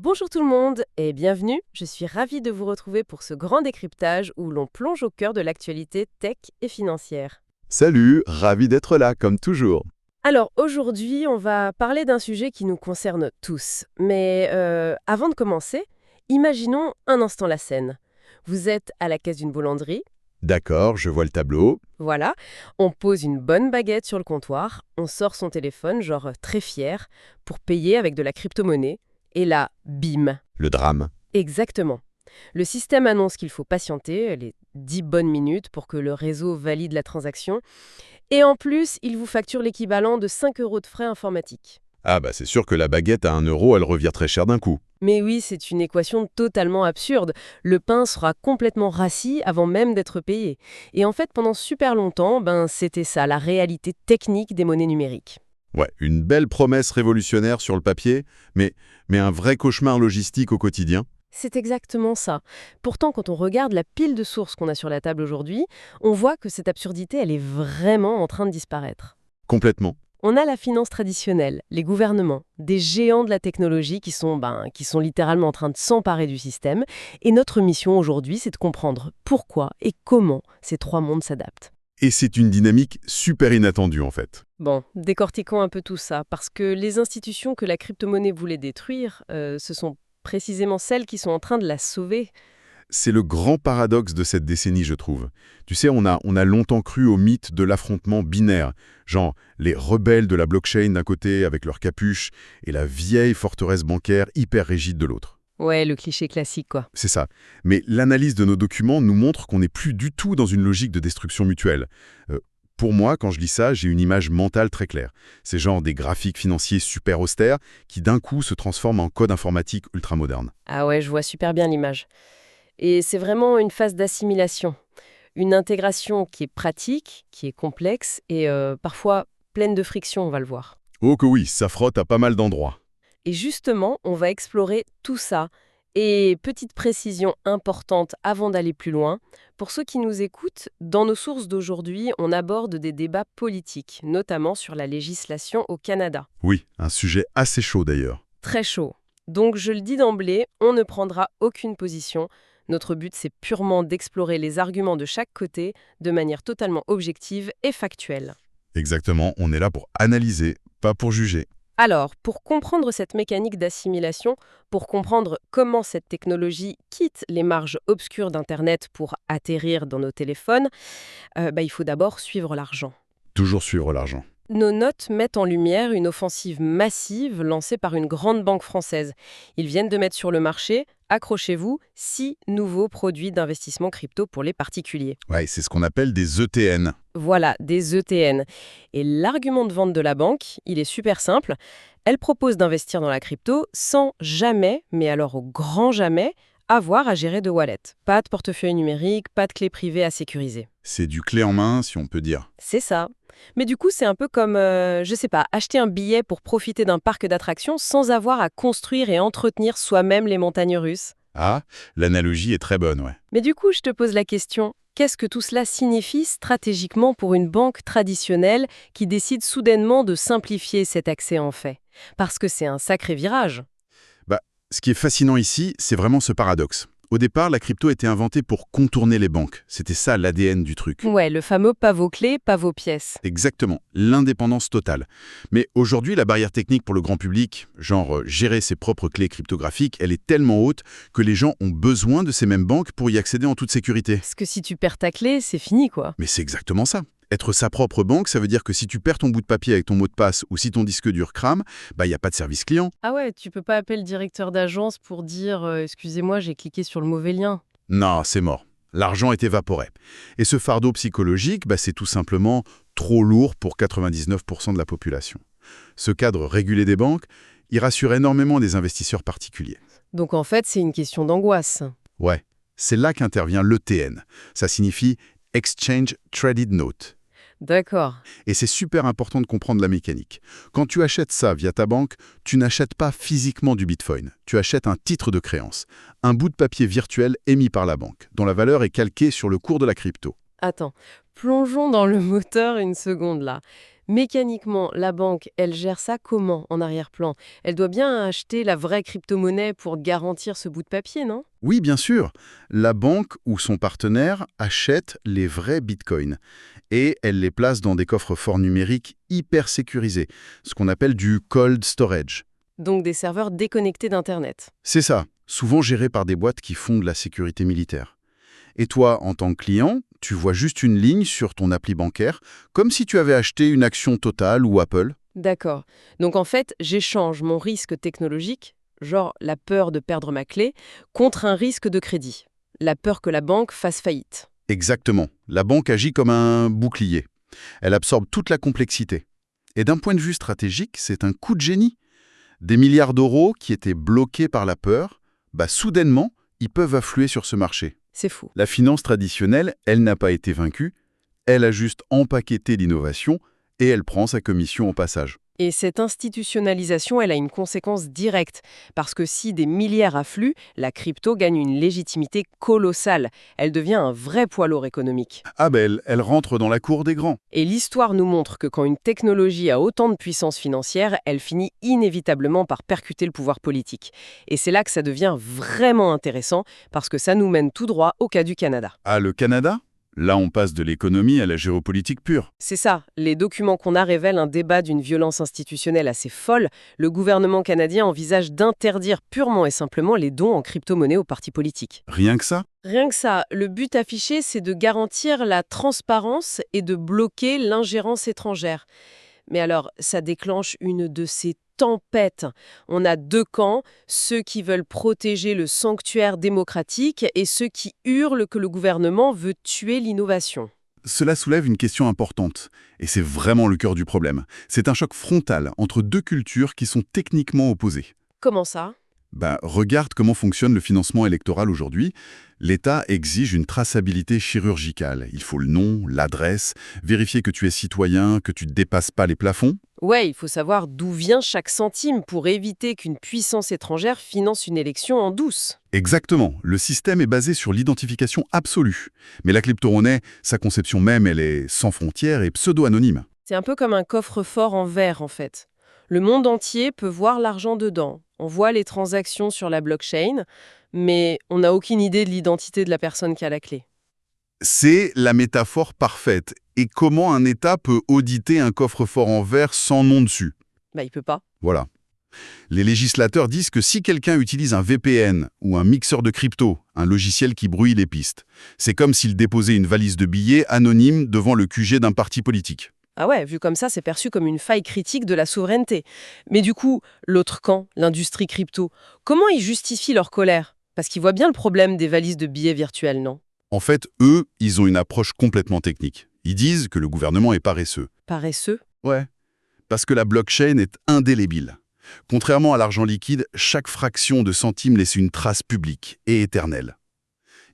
Bonjour tout le monde et bienvenue, je suis ravie de vous retrouver pour ce grand décryptage où l'on plonge au cœur de l'actualité tech et financière. Salut, ravi d'être là, comme toujours. Alors aujourd'hui, on va parler d'un sujet qui nous concerne tous. Mais avant de commencer, imaginons un instant la scène. Vous êtes à la caisse d'une boulangerie, D'accord, je vois le tableau. voilà, on pose une bonne baguette sur le comptoir, on sort son téléphone, genre très fier, pour payer avec de la crypto-monnaie, et là, bim. Le drame. Exactement. Le système annonce qu'il faut patienter les 10 bonnes minutes pour que le réseau valide la transaction. Et en plus, il vous facture l'équivalent de 5 euros de frais informatiques. Ah bah c'est sûr que la baguette à 1 euro, elle revient très cher d'un coup. Mais oui, c'est une équation totalement absurde. Le pain sera complètement rassis avant même d'être payé. Et en fait, pendant super longtemps, c'était ça, la réalité technique des monnaies numériques. Ouais, une belle promesse révolutionnaire sur le papier, mais un vrai cauchemar logistique au quotidien. C'est exactement ça. Pourtant, quand on regarde la pile de sources qu'on a sur la table aujourd'hui, on voit que cette absurdité, elle est vraiment en train de disparaître. Complètement. On a la finance traditionnelle, les gouvernements, des géants de la technologie qui sont littéralement en train de s'emparer du système. Et notre mission aujourd'hui, c'est de comprendre pourquoi et comment ces trois mondes s'adaptent. Et c'est une dynamique super inattendue en fait. Bon, décortiquons un peu tout ça, parce que les institutions que la crypto-monnaie voulait détruire, ce sont précisément celles qui sont en train de la sauver. C'est le grand paradoxe de cette décennie, je trouve. Tu sais, on a longtemps cru au mythe de l'affrontement binaire, genre les rebelles de la blockchain d'un côté avec leur capuche et la vieille forteresse bancaire hyper rigide de l'autre. Ouais, le cliché classique, quoi. C'est ça. Mais l'analyse de nos documents nous montre qu'on n'est plus du tout dans une logique de destruction mutuelle. Pour moi, quand je lis ça, j'ai une image mentale très claire. C'est genre des graphiques financiers super austères qui d'un coup se transforment en code informatique ultra moderne. Ah ouais, je vois super bien l'image. Et c'est vraiment une phase d'assimilation, une intégration qui est pratique, qui est complexe et parfois pleine de friction, on va le voir. Oh que oui, ça frotte à pas mal d'endroits. Et justement, on va explorer tout ça. Et petite précision importante avant d'aller plus loin, pour ceux qui nous écoutent, dans nos sources d'aujourd'hui, on aborde des débats politiques, notamment sur la législation au Canada. Oui, un sujet assez chaud d'ailleurs. Très chaud. Donc je le dis d'emblée, on ne prendra aucune position. Notre but, c'est purement d'explorer les arguments de chaque côté de manière totalement objective et factuelle. Exactement, on est là pour analyser, pas pour juger. Alors, pour comprendre cette mécanique d'assimilation, pour comprendre comment cette technologie quitte les marges obscures d'Internet pour atterrir dans nos téléphones, il faut d'abord suivre l'argent. Toujours suivre l'argent. Nos notes mettent en lumière une offensive massive lancée par une grande banque française. Ils viennent de mettre sur le marché, accrochez-vous, 6 nouveaux produits d'investissement crypto pour les particuliers. Ouais, c'est ce qu'on appelle des ETN. Voilà, des ETN. Et l'argument de vente de la banque, il est super simple. Elle propose d'investir dans la crypto sans jamais, mais alors au grand jamais, avoir à gérer de wallet. Pas de portefeuille numérique, pas de clé privée à sécuriser. C'est du clé en main, si on peut dire. C'est ça. Mais du coup, c'est un peu comme, je sais pas, acheter un billet pour profiter d'un parc d'attractions sans avoir à construire et entretenir soi-même les montagnes russes. Ah, l'analogie est très bonne, ouais. Mais du coup, je te pose la question, qu'est-ce que tout cela signifie stratégiquement pour une banque traditionnelle qui décide soudainement de simplifier cet accès en fait? Parce que c'est un sacré virage. Bah, ce qui est fascinant ici, c'est vraiment ce paradoxe. Au départ, la crypto était inventée pour contourner les banques. C'était ça l'ADN du truc. Ouais, le fameux pas vos clés, pas vos pièces. Exactement, l'indépendance totale. Mais aujourd'hui, la barrière technique pour le grand public, genre gérer ses propres clés cryptographiques, elle est tellement haute que les gens ont besoin de ces mêmes banques pour y accéder en toute sécurité. Parce que si tu perds ta clé, c'est fini quoi. Mais c'est exactement ça. Être sa propre banque, ça veut dire que si tu perds ton bout de papier avec ton mot de passe ou si ton disque dur crame, il n'y a pas de service client. Ah ouais, tu peux pas appeler le directeur d'agence pour dire excusez-moi, j'ai cliqué sur le mauvais lien. Non, c'est mort. L'argent est évaporé. Et ce fardeau psychologique, c'est tout simplement trop lourd pour 99% de la population. Ce cadre régulé des banques, il rassure énormément des investisseurs particuliers. Donc en fait, c'est une question d'angoisse. Ouais, c'est là qu'intervient l'ETN. Ça signifie Exchange Traded Note. D'accord. Et c'est super important de comprendre la mécanique. Quand tu achètes ça via ta banque, tu n'achètes pas physiquement du Bitcoin. Tu achètes un titre de créance, un bout de papier virtuel émis par la banque, dont la valeur est calquée sur le cours de la crypto. Attends, plongeons dans le moteur une seconde là. Mécaniquement, la banque, elle gère ça comment en arrière-plan? Elle doit bien acheter la vraie crypto-monnaie pour garantir ce bout de papier, non? Oui, bien sûr, la banque ou son partenaire achète les vrais bitcoins et elle les place dans des coffres-forts numériques hyper sécurisés, ce qu'on appelle du cold storage. Donc des serveurs déconnectés d'Internet. C'est ça, souvent géré par des boîtes qui font de la sécurité militaire. Et toi, en tant que client, tu vois juste une ligne sur ton appli bancaire, comme si tu avais acheté une action Total ou Apple. D'accord. Donc en fait, j'échange mon risque technologique, genre la peur de perdre ma clé, contre un risque de crédit. La peur que la banque fasse faillite. Exactement. La banque agit comme un bouclier. Elle absorbe toute la complexité. Et d'un point de vue stratégique, c'est un coup de génie. Des milliards d'euros qui étaient bloqués par la peur, soudainement, ils peuvent affluer sur ce marché. C'est fou. La finance traditionnelle, elle n'a pas été vaincue, elle a juste empaqueté l'innovation et elle prend sa commission au passage. Et cette institutionnalisation, elle a une conséquence directe, parce que si des milliards affluent, la crypto gagne une légitimité colossale. Elle devient un vrai poids lourd économique. Ah elle rentre dans la cour des grands. Et l'histoire nous montre que quand une technologie a autant de puissance financière, elle finit inévitablement par percuter le pouvoir politique. Et c'est là que ça devient vraiment intéressant, parce que ça nous mène tout droit au cas du Canada. Ah, le Canada? Là, on passe de l'économie à la géopolitique pure. C'est ça, les documents qu'on a révèlent un débat d'une violence institutionnelle assez folle. Le gouvernement canadien envisage d'interdire purement et simplement les dons en crypto-monnaie aux partis politiques. Rien que ça? Rien que ça, le but affiché, c'est de garantir la transparence et de bloquer l'ingérence étrangère. Mais alors, ça déclenche une de ces tempêtes. On a deux camps, ceux qui veulent protéger le sanctuaire démocratique et ceux qui hurlent que le gouvernement veut tuer l'innovation. Cela soulève une question importante, et c'est vraiment le cœur du problème. C'est un choc frontal entre deux cultures qui sont techniquement opposées. Comment ça ? Regarde comment fonctionne le financement électoral aujourd'hui. L'État exige une traçabilité chirurgicale. Il faut le nom, l'adresse, vérifier que tu es citoyen, que tu ne dépasses pas les plafonds. Ouais, il faut savoir d'où vient chaque centime pour éviter qu'une puissance étrangère finance une élection en douce. Exactement. Le système est basé sur l'identification absolue. Mais la crypto-monnaie, sa conception même, elle est sans frontières et pseudo-anonyme. C'est un peu comme un coffre-fort en verre, en fait. Le monde entier peut voir l'argent dedans. On voit les transactions sur la blockchain, mais on n'a aucune idée de l'identité de la personne qui a la clé. C'est la métaphore parfaite. Et comment un État peut auditer un coffre-fort en verre sans nom dessus? Il peut pas. Voilà. Les législateurs disent que si quelqu'un utilise un VPN ou un mixeur de crypto, un logiciel qui brouille les pistes, c'est comme s'il déposait une valise de billets anonyme devant le QG d'un parti politique. Ah ouais, vu comme ça, c'est perçu comme une faille critique de la souveraineté. Mais du coup, l'autre camp, l'industrie crypto, comment ils justifient leur colère? Parce qu'ils voient bien le problème des valises de billets virtuels, non? En fait, eux, ils ont une approche complètement technique. Ils disent que le gouvernement est paresseux. Paresseux? Ouais. Parce que la blockchain est indélébile. Contrairement à l'argent liquide, chaque fraction de centime laisse une trace publique et éternelle.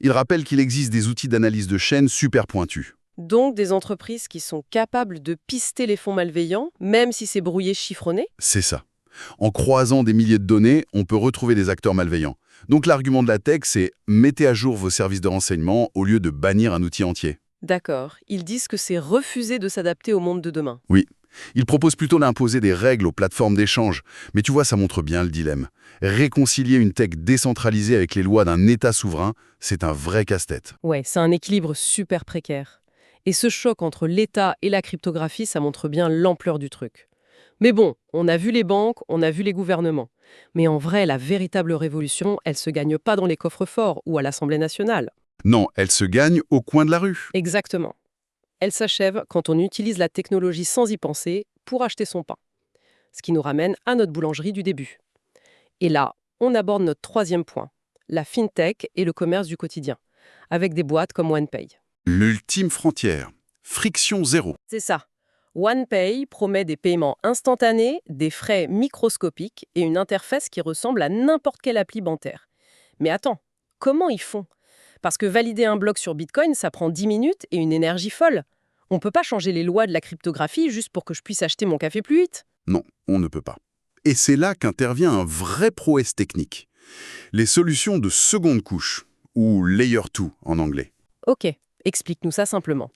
Ils rappellent qu'il existe des outils d'analyse de chaîne super pointus. Donc des entreprises qui sont capables de pister les fonds malveillants, même si c'est brouillé chiffronné? C'est ça. En croisant des milliers de données, on peut retrouver des acteurs malveillants. Donc l'argument de la tech, c'est mettez à jour vos services de renseignement au lieu de bannir un outil entier. D'accord. Ils disent que c'est refuser de s'adapter au monde de demain. Oui. Ils proposent plutôt d'imposer des règles aux plateformes d'échange. Mais tu vois, ça montre bien le dilemme. Réconcilier une tech décentralisée avec les lois d'un État souverain, c'est un vrai casse-tête. Ouais, c'est un équilibre super précaire. Et ce choc entre l'État et la cryptographie, ça montre bien l'ampleur du truc. Mais bon, on a vu les banques, on a vu les gouvernements. Mais en vrai, la véritable révolution, elle se gagne pas dans les coffres-forts ou à l'Assemblée nationale. Non, elle se gagne au coin de la rue. Exactement. Elle s'achève quand on utilise la technologie sans y penser pour acheter son pain. Ce qui nous ramène à notre boulangerie du début. Et là, on aborde notre troisième point, la fintech et le commerce du quotidien, avec des boîtes comme OnePay. L'ultime frontière. Friction zéro. C'est ça. OnePay promet des paiements instantanés, des frais microscopiques et une interface qui ressemble à n'importe quelle appli bancaire. Mais attends, comment ils font? Parce que valider un bloc sur Bitcoin, ça prend 10 minutes et une énergie folle. On ne peut pas changer les lois de la cryptographie juste pour que je puisse acheter mon café plus vite. Non, on ne peut pas. Et c'est là qu'intervient un vrai prouesse technique. Les solutions de seconde couche, ou Layer 2 en anglais. Ok, explique-nous ça simplement.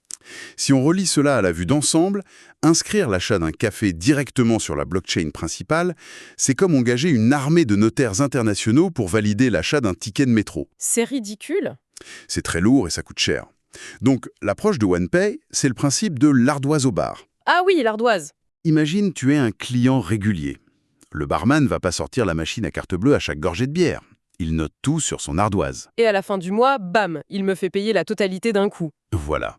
Si on relie cela à la vue d'ensemble, inscrire l'achat d'un café directement sur la blockchain principale, c'est comme engager une armée de notaires internationaux pour valider l'achat d'un ticket de métro. C'est ridicule. C'est très lourd et ça coûte cher. Donc, l'approche de OnePay, c'est le principe de l'ardoise au bar. Ah oui, l'ardoise. Imagine, tu es un client régulier. Le barman va pas sortir la machine à carte bleue à chaque gorgée de bière. Il note tout sur son ardoise. Et à la fin du mois, bam, il me fait payer la totalité d'un coup. Voilà.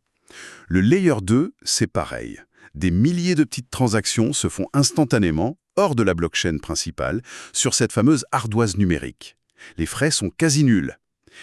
Le Layer 2, c'est pareil. Des milliers de petites transactions se font instantanément, hors de la blockchain principale, sur cette fameuse ardoise numérique. Les frais sont quasi nuls.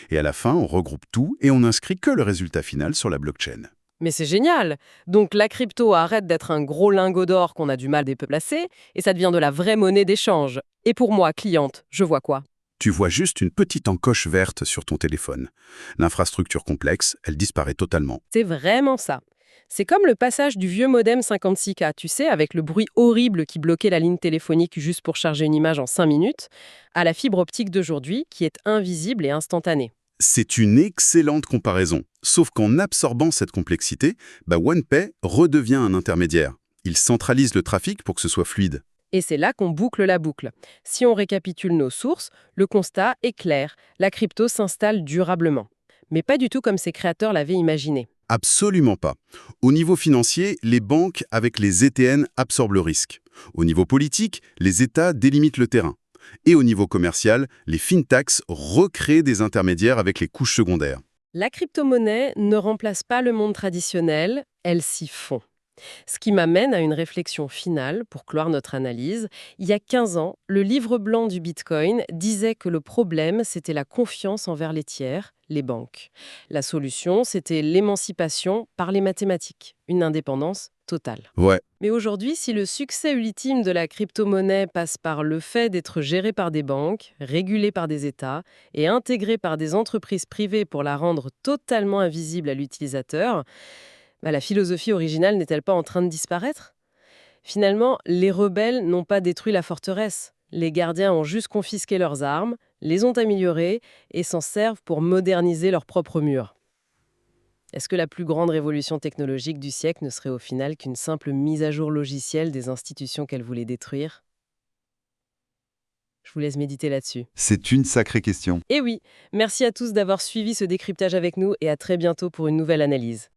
Et à la fin, on regroupe tout et on n'inscrit que le résultat final sur la blockchain. Mais c'est génial. Donc la crypto arrête d'être un gros lingot d'or qu'on a du mal à déplacer et ça devient de la vraie monnaie d'échange. Et pour moi, cliente, je vois quoi? Tu vois juste une petite encoche verte sur ton téléphone. L'infrastructure complexe, elle disparaît totalement. C'est vraiment ça. C'est comme le passage du vieux modem 56K, tu sais, avec le bruit horrible qui bloquait la ligne téléphonique juste pour charger une image en 5 minutes, à la fibre optique d'aujourd'hui qui est invisible et instantanée. C'est une excellente comparaison. Sauf qu'en absorbant cette complexité, OnePay redevient un intermédiaire. Il centralise le trafic pour que ce soit fluide. Et c'est là qu'on boucle la boucle. Si on récapitule nos sources, le constat est clair. La crypto s'installe durablement. Mais pas du tout comme ses créateurs l'avaient imaginé. Absolument pas. Au niveau financier, les banques avec les ETN absorbent le risque. Au niveau politique, les États délimitent le terrain. Et au niveau commercial, les fintechs recréent des intermédiaires avec les couches secondaires. La crypto-monnaie ne remplace pas le monde traditionnel, elle s'y fond. Ce qui m'amène à une réflexion finale pour clore notre analyse. Il y a 15 ans, le livre blanc du Bitcoin disait que le problème, c'était la confiance envers les tiers, les banques. La solution, c'était l'émancipation par les mathématiques, une indépendance totale. Ouais, Mais aujourd'hui, si le succès ultime de la crypto-monnaie passe par le fait d'être gérée par des banques, régulée par des États et intégrée par des entreprises privées pour la rendre totalement invisible à l'utilisateur, la philosophie originale n'est-elle pas en train de disparaître? Finalement, les rebelles n'ont pas détruit la forteresse. Les gardiens ont juste confisqué leurs armes, les ont améliorées et s'en servent pour moderniser leurs propres murs. Est-ce que la plus grande révolution technologique du siècle ne serait au final qu'une simple mise à jour logicielle des institutions qu'elle voulait détruire? Je vous laisse méditer là-dessus. C'est une sacrée question. Et oui, merci à tous d'avoir suivi ce décryptage avec nous et à très bientôt pour une nouvelle analyse.